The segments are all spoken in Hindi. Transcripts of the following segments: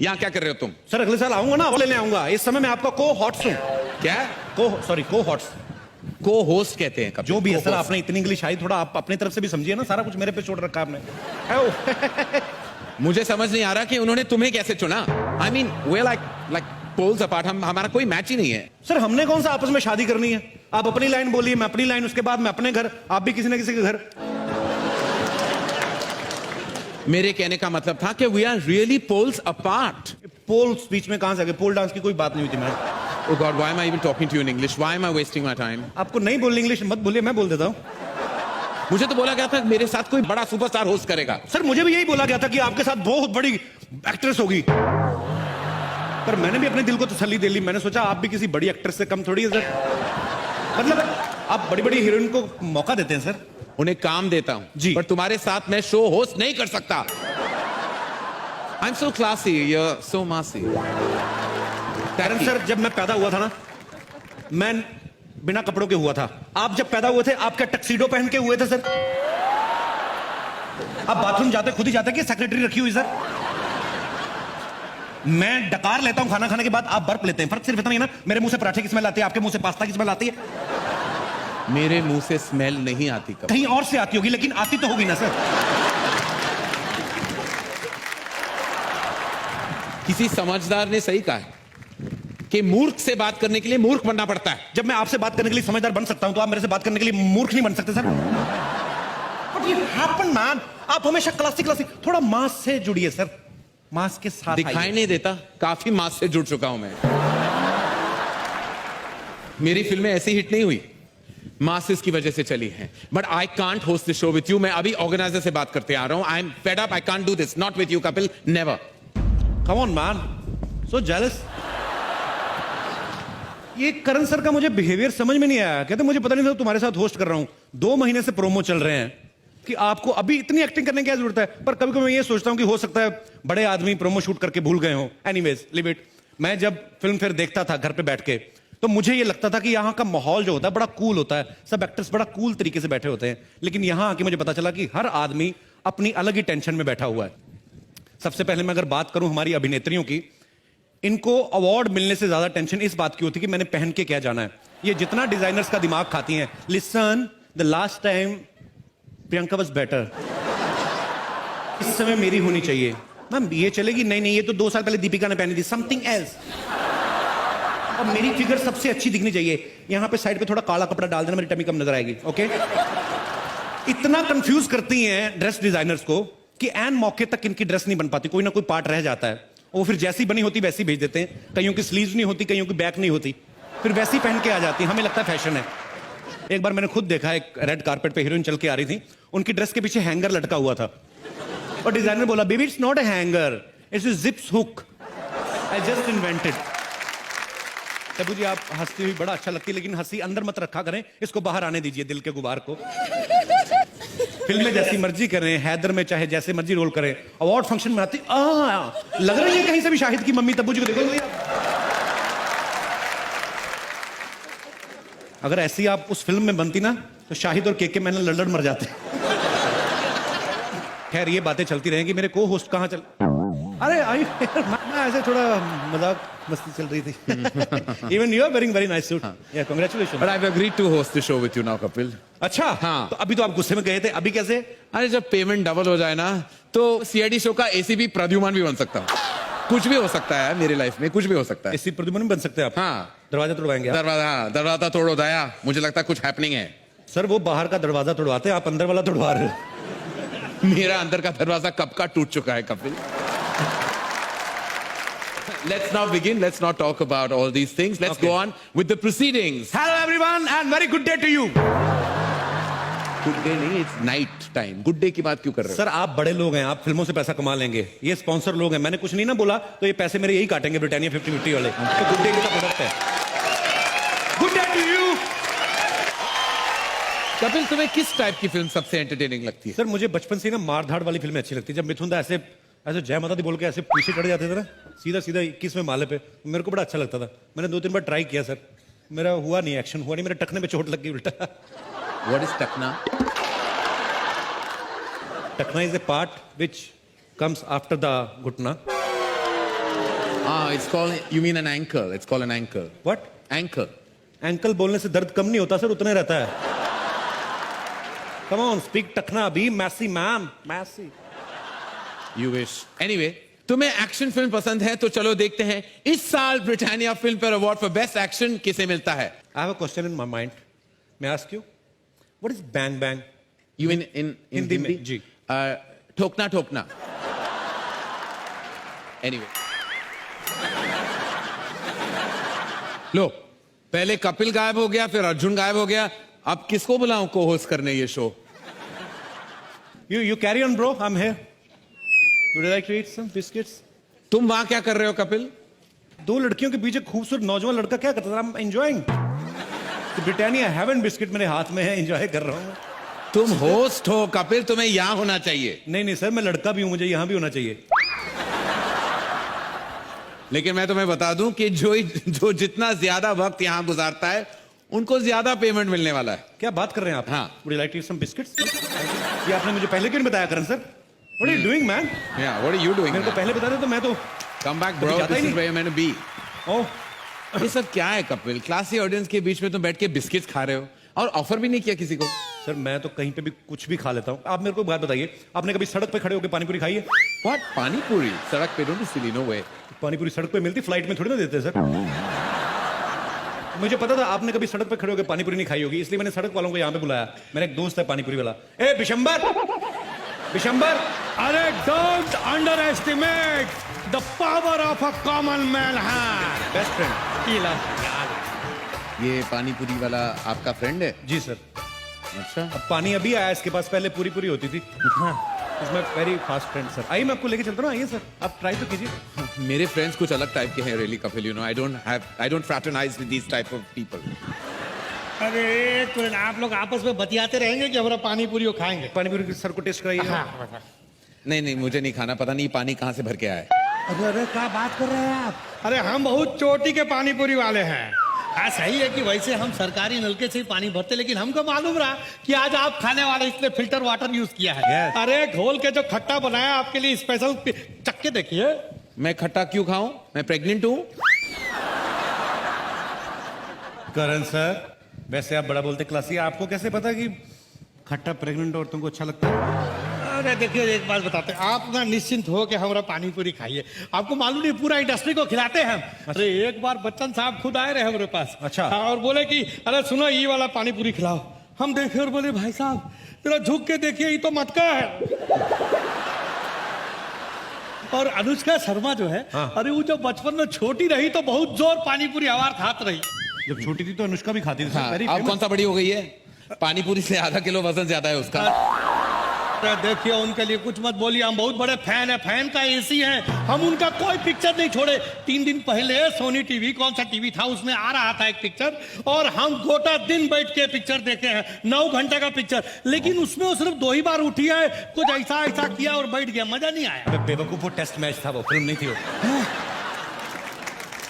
यहाँ क्या कर रहे हो तुम? सर अगले साल आऊंगा ना, अब लेने आऊंगा। इस समय मैं आपका को हॉट्स हूँ। क्या? को हॉट्स, को होस्ट कहते हैं कपिल। जो भी है सर। आपने इतनी इंग्लिश आई, थोड़ा आप अपनी तरफ से भी समझिए ना। सारा कुछ मेरे पे छोड़ रखा आपने। मुझे समझ नहीं आ रहा कि उन्होंने तुम्हें कैसे चुना। I mean we like poles apart. हमारा कोई मैच ही नहीं है। सर हमने कौन सा आपस में शादी करनी है? आप अपनी लाइन बोलिए, मैं अपनी लाइन, उसके बाद मैं अपने घर, आप भी किसी ना किसी के घर। मेरे कहने का मतलब था कि we are really poles apart. Poles बीच में कहां से आ गए? पोल डांस की कोई बात नहीं हुई थी ma'am. Oh God, why am I even talking to you in English? Why am I wasting my time? आपको नहीं बोलनी इंग्लिश मत बोलिए, मैं बोल देता हूँ। मुझे तो बोला गया था मेरे साथ कोई बड़ा सुपरस्टार होस्ट करेगा। सर मुझे भी यही बोला गया था कि आपके साथ बहुत बड़ी एक्ट्रेस होगी, पर मैंने भी अपने दिल को तसल्ली दे ली। मैंने सोचा आप भी किसी बड़ी एक्ट्रेस से कम थोड़ी है सर। मतलब आप बड़ी बड़ी हीरोइन को मौका देते हैं सर। उन्हें काम देता हूं जी, पर तुम्हारे साथ मैं शो होस्ट नहीं कर सकता। I am so classy, you are so massy. कारण सर जब मैं पैदा हुआ था ना, मैं बिना कपड़ों के हुआ था। आप जब पैदा हुए थे, आप क्या टक्सीडो पहन के हुए थे सर? आप बाथरूम जाते खुद ही जाते कि सेक्रेटरी रखी हुई सर? मैं डकार लेता हूं खाना खाने के बाद, आप बर्फ लेते हैं। फर्क सिर्फ इतना ही ना, मेरे मुंह से पराठे की स्मेल आती है, आपके मुंह से पास्ता की स्मेल आती है। मेरे मुंह से स्मेल नहीं आती कभी। कहीं और से आती होगी, लेकिन आती तो होगी ना सर। किसी समझदार ने सही कहा है कि मूर्ख से बात करने के लिए मूर्ख बनना पड़ता है। जब मैं आपसे बात करने के लिए समझदार बन सकता हूं, तो आप मेरे से बात करने के लिए मूर्ख नहीं बन सकते सर। बट ये हैपन मैन, आप हमेशा क्लासिक थोड़ा मास से जुड़िए सर। मास के साथ दिखाई नहीं देता, काफी मास से जुड़ चुका हूं मैं। मेरी फिल्में ऐसी हिट नहीं हुई, मासेस की वजह से चली हैं। But I can't host this show with you. मैं अभी ऑर्गेनाइजर से बात करते आ रहा हूं। I am fed up, I can't do this, not with you Kapil, never. Come on man, so jealous. ये करण सर का मुझे बिहेवियर समझ में नहीं आया। कहते मुझे पता नहीं था तुम्हारे साथ होस्ट कर रहा हूं। 2 महीने से प्रोमो चल रहे हैं कि आपको अभी इतनी एक्टिंग करने की क्या जरूरत है। पर कभी कभी मैं ये सोचता हूं कि हो सकता है बड़े आदमी प्रोमो शूट करके भूल गए हो। Anyways live it. मैं जब फिल्म फिर देखता था घर पे बैठ के, तो मुझे ये लगता था कि यहाँ का माहौल जो होता है बड़ा कूल होता है। सब एक्टर्स बड़ा कूल तरीके से बैठे होते हैं। लेकिन यहाँ आके मुझे पता चला कि हर आदमी अपनी अलग ही टेंशन में बैठा हुआ है। सबसे पहले मैं अगर बात करूं हमारी अभिनेत्रियों की, इनको अवार्ड मिलने से ज्यादा टेंशन इस बात की होती है कि मैंने पहन के क्या जाना है। ये जितना डिजाइनर्स का दिमाग खाती हैं। Listen, the last time Priyanka was better, इस समय मेरी होनी चाहिए। मैम ये चलेगी? नहीं, ये तो 2 साल पहले दीपिका ने पहनी थी, समथिंग एल्स। अब मेरी फिगर सबसे अच्छी दिखनी चाहिए। यहां पे साइड पे थोड़ा काला कपड़ा डाल देना, मेरी टमी कम नजर आएगी। ओके? इतना कंफ्यूज करती हैं ड्रेस डिजाइनर्स को कि एन मौके तक इनकी ड्रेस नहीं बन पाती, कोई ना कोई पार्ट रह जाता है। वो फिर जैसी बनी होती वैसी भेज देते हैं। कईयों की स्लीव्स नहीं होती, कईयों की बैक नहीं होती, फिर वैसी पहन के आ जाती है। हमें लगता है फैशन है। एक बार मैंने खुद देखा, एक रेड कारपेट पे हीरोइन चल के आ रही थी, उनकी ड्रेस के पीछे हैंगर लटका हुआ था और डिजाइनर बोला, baby it's not a hanger, it's a zips hook, I just invented. Tabu ji आप हंसती हुई बड़ा अच्छा लगती है, लेकिन हंसी अंदर मत रखा करें, इसको बाहर आने दीजिए, दिल के गुबार को। फिल्म में जैसी मर्जी करें, हैदर में चाहे जैसे मर्जी रोल करें, अवार्ड फंक्शन में आती लग रही है कहीं से भी शाहिद की मम्मी। तब्बू जी को देखो, अगर ऐसी आप उस फिल्म में बनती ना, तो शाहिद और केके मैंने लड़ मर जाते। खैर ये बातें चलती रहेंगी। मेरे को होस्ट कहाँ चल, अरे आई मैं ऐसे थोड़ा मजाक मस्ती चल रही थी। Even you are wearing very nice suit. Yeah, congratulations. But I've agreed to host the show with you now, Kapil. अच्छा हाँ। तो अभी तो आप गुस्से में गए थे, अभी कैसे? अरे जब पेमेंट डबल हो जाए ना, तो सीआईडी शो का एसीपी प्रद्युमन भी बन सकता हूँ। कुछ भी हो सकता है मेरी लाइफ में, कुछ भी हो सकता है। एसी प्रद्युमन बन सकते हैं आप? हाँ। दरवाजा तोड़वाएंगे? दरवाजा तोड़ो दया, मुझे लगता है कुछ हैपनिंग है। सर वो बाहर का दरवाजा तोड़वाते हैं, आप अंदर वाला तोड़वा रहे हो। मेरा अंदर का दरवाजा कब का टूट चुका है Kapil. Let's now begin. Let's not talk about all these things. Let's go on with the proceedings. Hello everyone and very good day to you. Good day नहीं, it's night time. Good day की बात क्यों कर रहे हो? सर आप बड़े लोग हैं, आप फिल्मों से पैसा कमा लेंगे। ये स्पॉन्सर लोग हैं, मैंने कुछ नहीं ना बोला तो ये पैसे मेरे यही काटेंगे, ब्रिटानिया 50-50 वाले। तो गुड डे का प्रोडक्ट है। Good day to you. Kapil तुम्हें किस टाइप की फिल्म सबसे एंटरटेनिंग लगती है? सर मुझे बचपन से ना मारधाड़ वाली फिल्में अच्छी लगती है। जब मिथुन दा ऐसे जय माता दी बोल के ऐसे पीछे चढ़ जाते थे ना, सीधा 21वें माले पे, मेरे को बड़ा अच्छा लगता था। मैंने 2-3 बार ट्राई किया सर, मेरा हुआ नहीं, एक्शन हुआ नहीं, मेरे टखने पे चोट लग गई उल्टा। What is टखना? टखना is a part which comes after the घुटना। It's called, you mean an ankle. It's called an ankle. What? Ankle. Ankle बोलने से दर्द कम नहीं होता सर, उतना ही रहता है। कम ऑन, स्पीक टखना अभी। Macy ma'am, Macy. You wish. Anyway, तुम्हें एक्शन फिल्म पसंद है तो चलो देखते हैं इस साल Britannia Filmfare award for best action किसे मिलता है। I have a question in my mind. मैं ask you, what is Bang Bang? You in Hindi में, जी। ठोकना ठोकना। Anyway. लो, पहले कपिल गायब हो गया, फिर अर्जुन गायब हो गया, अब किसको बुलाऊं को होस्ट करने ये show? You carry on bro, I'm here. Would you like to eat some biscuits? तुम वहां क्या कर रहे हो कपिल? दो लड़कियों के बीच एक खूबसूरत नौजवान लड़का क्या करता था? I'm enjoying. तो ब्रिटानिया हेवन बिस्किट मेरे हाथ में है, एंजॉय कर रहा हूँ। तुम होस्ट हो कपिल, तुम्हें यहां होना चाहिए। नहीं सर, मैं लड़का भी हूं, मुझे यहां भी होना चाहिए। लेकिन मैं तुम्हें बता दूं कि जो जितना ज्यादा वक्त यहां गुजारता है उनको ज्यादा पेमेंट मिलने वाला है। क्या बात कर रहे हैं आप? हाँ। Would you like to eat some biscuits? ये आपने मुझे पहले क्यों नहीं बताया करण sir? What are you doing, man? Yeah, what are you doing? मेरे को पहले बता दे तो मैं तो Come back, bro. जाता ही This is नहीं। where you're meant to be. ओह, ये सब क्या है कपिल? क्लासी ऑडियंस के बीच में तुम बैठ के बिस्किट्स खा रहे हो और ऑफर भी नहीं किया किसी को। सर मैं तो कहीं पे भी कुछ भी खा लेता हूँ। आप मेरे को एक बात बताइए, आपने कभी सड़क पे खड़े होकर पानी पूरी खाई है? What? पानी पूरी सड़क पे? Don't be silly, no way. पानी पूरी सड़क पे मिलती, फ्लाइट में थोड़ी ना देते सर। मुझे पता था आपने कभी सड़क पे खड़े होकर पानी पूरी नहीं खाई होगी, इसलिए मैंने सड़क वालों को यहाँ पे बुलाया। मेरा एक दोस्त है पानी पूरी वाला। ए बिशंबर, बिशंबर, अरे don't underestimate the power of a common man है। Best friend. ये पानी पूरी वाला आपका फ्रेंड है? जी सर। अच्छा। अब पानी अभी आया इसके पास, पहले पूरी पूरी होती थी। इसमें वेरी फास्ट फ्रेंड सर। आइए मैं आपको लेके चलता हूँ, आइए सर, आप ट्राई तो कीजिए। मेरे फ्रेंड्स कुछ अलग टाइप के हैं really Kapil, you know I don't fraternize with these type of people. अरे तो आप लोग आपस में बतियाते रहेंगे कि हमारा पानी पूरी वो खाएंगे। पानी पूरी सर को टेस्ट कराइए। हाँ, नहीं मुझे नहीं खाना, पता नहीं पानी कहाँ से भर के आया है। अरे क्या बात कर रहे हैं आप? अरे हम बहुत चोटी के पानी पूरी वाले हैं। हाँ सही है कि वैसे हम सरकारी नलके से ही पानी भरते, लेकिन हमको मालूम रहा कि आज आप खाने वाले इसने फिल्टर वाटर यूज किया है। Yes. अरे घोल के जो खट्टा बनाया आपके लिए स्पेशल, चक्के देखिए। मैं खट्टा क्यों खाऊं? मैं प्रेग्नेंट हूं। करण सर, वैसे आप बड़ा बोलते क्लासी, आपको कैसे पता कि खट्टा प्रेग्नेंट औरतों को अच्छा लगता है? अरे देखिए एक बात बताते हैं, आप ना निश्चिंत हो के हमारा पानी पूरी खाइए। आपको मालूम नहीं पूरा इंडस्ट्री को खिलाते हैं हम। अरे एक बार बच्चन साहब खुद आए रहे हमारे पास। अच्छा। हाँ, और बोले कि अरे सुनो ये वाला पानी पूरी खिलाओ। हम देखे और बोले भाई साहब जरा झुक के देखिए, ये तो मटका है। और अनुष्का शर्मा जो है, हाँ। अरे वो जब बचपन में छोटी रही तो बहुत जोर पानी पूरी आवार खात रही। जब छोटी थी तो अनुष्का भी खाती थी सर। हाँ, Very अब famous। कौन सा बड़ी हो गई है? पानी पूरी से आधा किलो वजन ज्यादा है उसका। अरे देखिए उनके लिए कुछ मत बोलिए, हम बहुत बड़े फैन है, फैन का एसी है। हम उनका कोई पिक्चर नहीं छोड़े। 3 दिन पहले सोनी टीवी, कौन सा टीवी था, उसमें आ रहा था एक पिक्चर, और हम गोटा दिन बैठ के पिक्चर देखे हैं। 9 घंटे का पिक्चर, लेकिन उसमें वो सिर्फ 2 ही बार उठी है, कुछ ऐसा ऐसा किया और बैठ गया, मजा नहीं आया। अबे बेवकूफ, वो टेस्ट मैच था, वो फिल्म नहीं थी वो।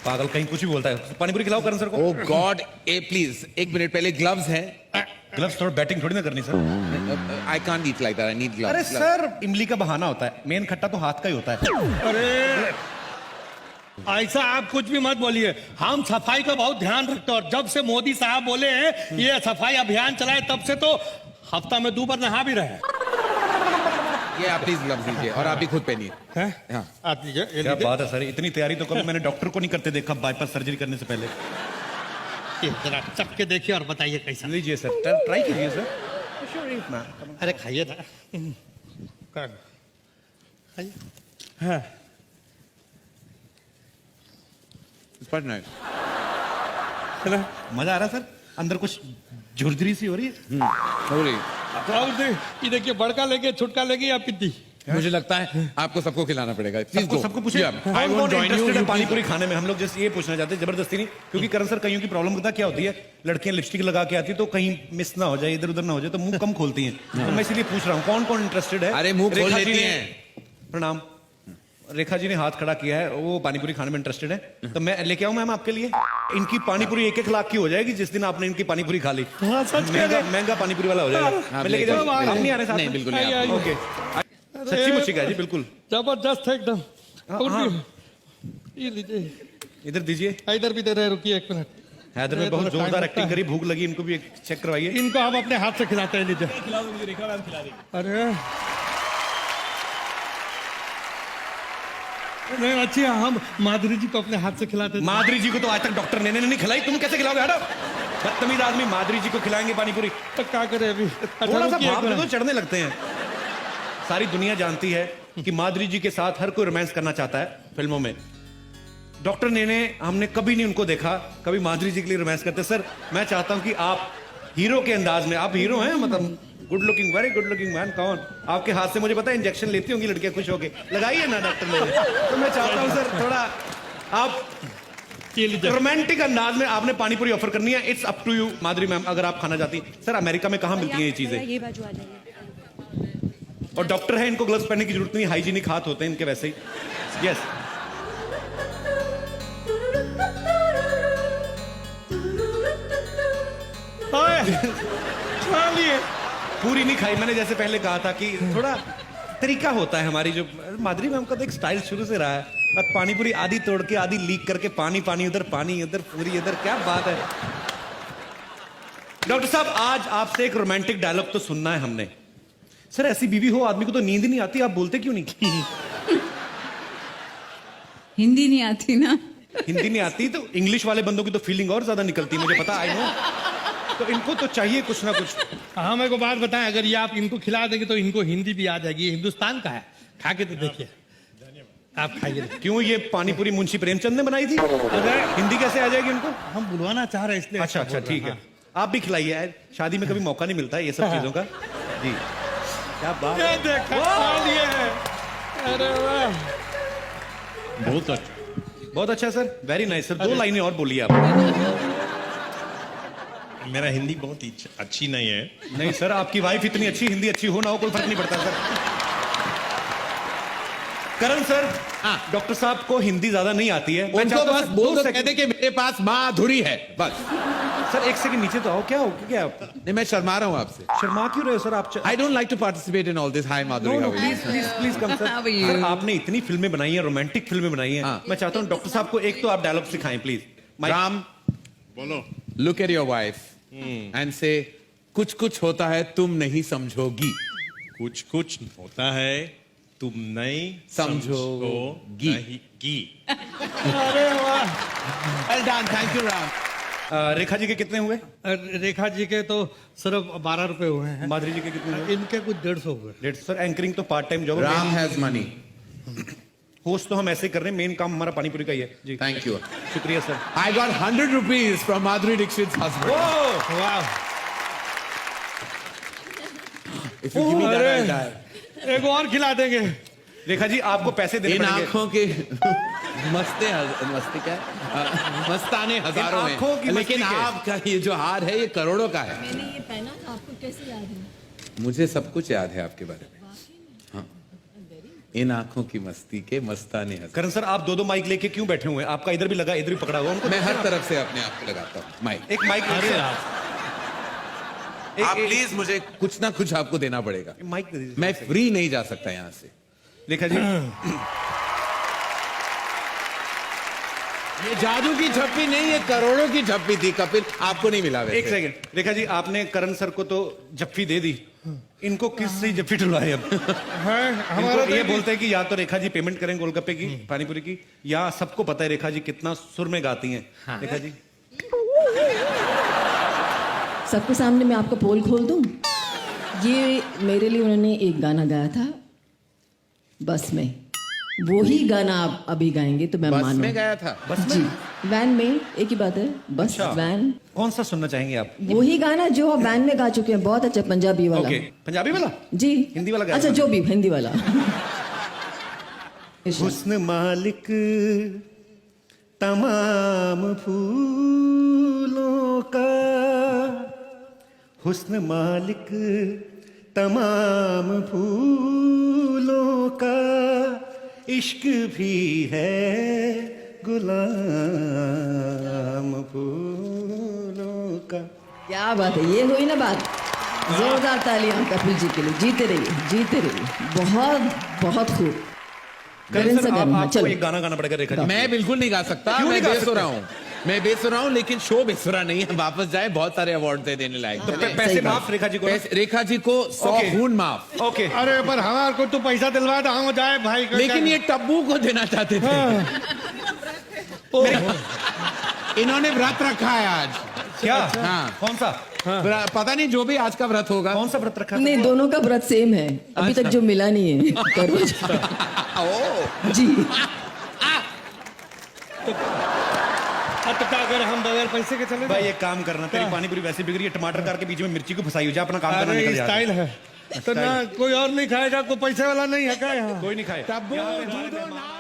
पागल कहीं कुछ भी बोलता है। पानी पूरी खिलाओ करण सर को। ओह गॉड, ए प्लीज एक मिनट, पहले ग्लव्स हैं। ग्लव्स थोड़ा बैटिंग थोड़ी ना करनी sir. I can't eat like that, I need gloves. अरे सर, इमली का बहाना होता है, मेन खट्टा तो हाथ का ही होता है। अरे ऐसा आप कुछ भी मत बोलिए, हम सफाई का बहुत ध्यान रखते हैं। और जब से मोदी साहब बोले हैं ये सफाई अभियान चलाए, तब से तो हफ्ता में 2 बार नहा भी रहे। ये आप प्लीज ग्लव्स लीजिए और आप भी खुद पहनिए। हाँ। आप लीजिए, ये क्या लीजिए। बात है सर, इतनी तैयारी तो कभी मैंने डॉक्टर को नहीं करते देखा बाईपास सर्जरी करने से पहले। ये जरा चख के देखिए और बताइए कैसा। लीजिए सर, ट्राई कीजिए सर। अरे खाइए ना। खाइए। हाँ। It's quite nice. चलो। मजा आ रहा है सर, अंदर कुछ झुरझुरी सी हो रही है। हो रही। ये देखिए, बड़का लेके छुटका लेके या पिद्दी। मुझे लगता है आपको सबको खिलाना पड़ेगा। Please go. सबको पूछिए। I won't join you. पानी पूरी खाने में हम लोग जैसे ये पूछना चाहते हैं, जबरदस्ती नहीं, क्योंकि करण सर कईयों की प्रॉब्लम पता क्या होती है, लड़कियां लिपस्टिक लगा के आती है तो कहीं मिस ना हो जाए, इधर उधर ना हो जाए, तो मुंह कम खोलती हैं। तो मैं इसीलिए पूछ रहा हूँ कौन कौन इंटरेस्टेड है। अरे मुंह खोल रेखा जी लेती ने- हैं। प्रणाम। रेखा जी ने हाथ खड़ा किया है, वो पानी पूरी खाने में इंटरेस्टेड है, तो मैं लेके आऊं मैम आपके लिए। इनकी पानी पूरी 1-1 लाख की हो जाएगी जिस दिन आपने इनकी पानी पूरी खा ली। हाँ, सच कह रहे हैं। महंगा पानी पूरी वाला हो जाएगा। मैं लेके जाऊं? आप नहीं आ रहे साथ नहीं, में? बिल्कुल नहीं, आइए, आप- आइए। ओके, सच्ची मुच्ची का जी, बिल्कुल। जबरदस्त है एकदम। हाँ। ये लीजिए, इधर दीजिए। इधर भी दे रहे, रुकिए 1 मिनट। हैदर में बहुत जोरदार एक्टिंग करी, भूख लगी, इनको भी एक चेक करवाइए। इनको हम अपने हाथ से खिलाते हैं, लीजिए। अरे नहीं, अच्छी है, हम माधुरी जी को अपने हाथ से खिलाते थे। माधुरी जी को तो आज तक डॉक्टर ने नहीं खिलाई, तुम कैसे खिलाओगे? हटो, बदतमीज आदमी। माधुरी जी को खिलाएंगे पानी पूरी? तो क्या करे अभी? थोड़ा सा भाप दे दो, चढ़ने लगते हैं। सारी दुनिया जानती है कि माधुरी जी के साथ हर कोई रोमांस करना चाहता है फिल्मों में। डॉक्टर ने हमने कभी नहीं उनको देखा कभी माधुरी जी के लिए रोमांस करते। सर मैं चाहता हूं कि आप हीरो के अंदाज में, आप हीरो हैं, मतलब good looking, very good looking man. कौन आपके हाथ से मुझे पता है इंजेक्शन लेती होंगी लड़कियां खुश होके, लगाइए ना डॉक्टर ने। तो मैं चाहता हूं सर थोड़ा आप रोमांटिक अंदाज में आपने पानी पूरी ऑफर करनी है। It's up to you Madhuri ma'am, अगर आप खाना चाहती। सर अमेरिका में कहाँ मिलती है ये चीजें? ये बाजू आ जाइए। और डॉक्टर है, इनको ग्लव्स पहनने की जरूरत नहीं, हाइजीनिक हाथ होते हैं इनके वैसे ही। यस पूरी नहीं खाई मैंने, जैसे पहले कहा था कि थोड़ा तरीका होता है हमारी। जो माधुरी मैम का तो एक स्टाइल शुरू से रहा है, और पानी पूरी आधी तोड़ के आधी लीक करके पानी पानी उधर पूरी इधर, क्या बात है। डॉक्टर साहब आज आपसे एक रोमांटिक डायलॉग तो सुनना है हमने। सर ऐसी बीवी हो आदमी को तो नींद नहीं आती, आप बोलते क्यों नहीं? हिंदी नहीं आती ना? हिंदी नहीं आती तो इंग्लिश वाले बंदों की तो फीलिंग और ज्यादा निकलती है, मुझे पता, आई नो। तो इनको तो चाहिए कुछ ना कुछ। हाँ, मेरे को बात बताएं, अगर ये आप इनको खिला देंगे तो इनको हिंदी भी आ जाएगी। ये हिंदुस्तान का है, खा के तो देखिए। आप खाइए। क्यों ये पानीपुरी मुंशी प्रेमचंद ने बनाई थी? अरे हिंदी कैसे आ जाएगी इनको? हम बुलवाना चाह रहे हैं इसलिए। अच्छा अच्छा ठीक है, आप भी खिलाइए यार, शादी में कभी मौका नहीं मिलता है ये सब चीजों का। जी क्या बात है। अरे वाह, बहुत अच्छा सर, वेरी नाइस सर। 2 लाइनें और बोलिए आप। मेरा हिंदी बहुत अच्छी नहीं है। नहीं सर, आपकी वाइफ इतनी अच्छी, हिंदी अच्छी हो ना हो कोई फर्क नहीं पड़ता सर। करण सर, डॉक्टर साहब को हिंदी ज्यादा नहीं आती है, उनको बस बोल दो, कह दे कि मेरे पास माधुरी है, बस। सर 1 सेकंड नीचे तो आओ, क्या हो क्या आप? नहीं मैं शर्मा रहा हूँ आपसे। शर्मा क्यों रहे हो सर आप? I don't like to participate in all this. Hi Madhuri, how are you? Please please come sir. Sir आपने इतनी फिल्में बनाई हैं, रोमांटिक फिल्में बनाई हैं, मैं चाहता हूँ डॉक्टर साहब को एक तो आप डायलॉग सिखाएं प्लीज। राम बोलो। Look at your wife and से कुछ कुछ होता है तुम नहीं समझोगी। कुछ कुछ होता है तुम नहीं समझोगी। गी। अरे वाह, well done, thank you Ram. Rekha ji के कितने हुए? रेखा जी के तो सिर्फ 12 रुपए हुए हैं। माधुरी जी के कितने हुए? इनके कुछ 150 हुए। 150 सर। एंकरिंग तो part time job. Ram has money. Host तो हम ऐसे कर रहे हैं, मेन काम हमारा पानीपुरी का ही है जी। Thank you. शुक्रिया sir. I got 100 rupees from Madhuri Dixit's husband. वाह, If you give me that, I'll die. एक और खिला देंगे। रेखा जी आपको पैसे देने इन पड़ेंगे। आंखों के मस्ती क्या मस्ताने हजारों इन आंखों की में, मस्ती लेकिन के। आपका ये जो हार है ये करोड़ों का है। मैंने ये पहना था, आपको कैसे याद है? मुझे सब कुछ याद है आपके बारे में। हाँ, इन आंखों की मस्ती के मस्ताने हजारों। करण सर आप 2 माइक लेके क्यों बैठे हुए हैं? आपका इधर भी लगा, इधर भी पकड़ा हुआ। उनको मैं हर तरफ से अपने आप को लगाता हूँ माइक। एक माइक आप प्लीज मुझे कुछ ना कुछ आपको देना पड़ेगा। माइक दे दीजिए। मैं फ्री नहीं जा सकता यहाँ से। रेखा जी ये जादू की झप्पी नहीं, ये करोड़ों की झप्पी थी कपिल, आपको नहीं मिला वैसे। 1 सेकंड। रेखा जी आपने करण सर को तो जफ्फी दे दी, इनको किस से जफ्फी टुलवाए? अब इनको ये बोलते हैं कि या तो रेखा जी पेमेंट करें गोलगप्पे की, पानीपुरी की, या सबको पता है रेखा जी कितना सुर में गाती हैं। रेखा जी सबके सामने मैं आपका पोल खोल दूं? ये मेरे लिए उन्होंने एक गाना गाया था बस में, वो ही गाना आप अभी गाएंगे तो मैं बस मानूं। में गया था? बस जी, में वैन में, एक ही बात है, बस अच्छा। वैन। कौन सा सुनना चाहेंगे आप? वो ही गाना जो आप वैन में गा चुके हैं, बहुत अच्छा पंजाबी वाला। ओके, पंजाबी वाला? जी। हिंदी वाला गाया अच्छा था? जो भी, हिंदी वाला। हुस्न मालिक तमाम फूलों का, हुस्न मालिक तमाम फूलों का, इश्क भी है गुलाम फूलों का। क्या बात है, ये हुई ना बात। जोरदार तालियां कपिल जी के लिए। जीते रहिए, जीते रहिए। बहुत बहुत खूब। गगन सा गगन, हाँ, आपको चलो एक गाना गाना पड़ेगा रेखा जी। मैं बिल्कुल नहीं गा सकता, क्यों मैं नहीं गा बेसुरा सकते? हूँ, मैं बेसुरा हूँ, लेकिन शो बेसुरा नहीं है। वापस जाए, बहुत सारे अवार्ड दे देने लायक। चले। पैसे सही बात। माफ रेखा जी को। रेखा जी को 100 Okay. खून माफ। ओके, अरे पर हमारे को तो पैसा दिलवा दो, हम जाए भाई का लेकिन क्या- ये टब्बू को देना चाहते थे। इन्होंने व्रत रखा है आज। क्या? हाँ। कौन सा? पता नहीं, जो भी आज का व्रत होगा। कौन सा व्रत रखा? नहीं, दोनों का व्रत सेम है, अभी तक जो मिला नहीं है करवा ओ, जी। अब तो अगर हम बगैर पैसे के चले भाई एक काम करना, तेरी पानी पूरी वैसे बिक रही है, टमाटर कार के बीच में मिर्ची को फंसाई हो जा, अपना काम करना, अरे निकल जा। स्टाइल है तो ना कोई और नहीं खाएगा, कोई पैसे वाला नहीं है क्या यहाँ? कोई नहीं खाए। टब्बू जूदो ना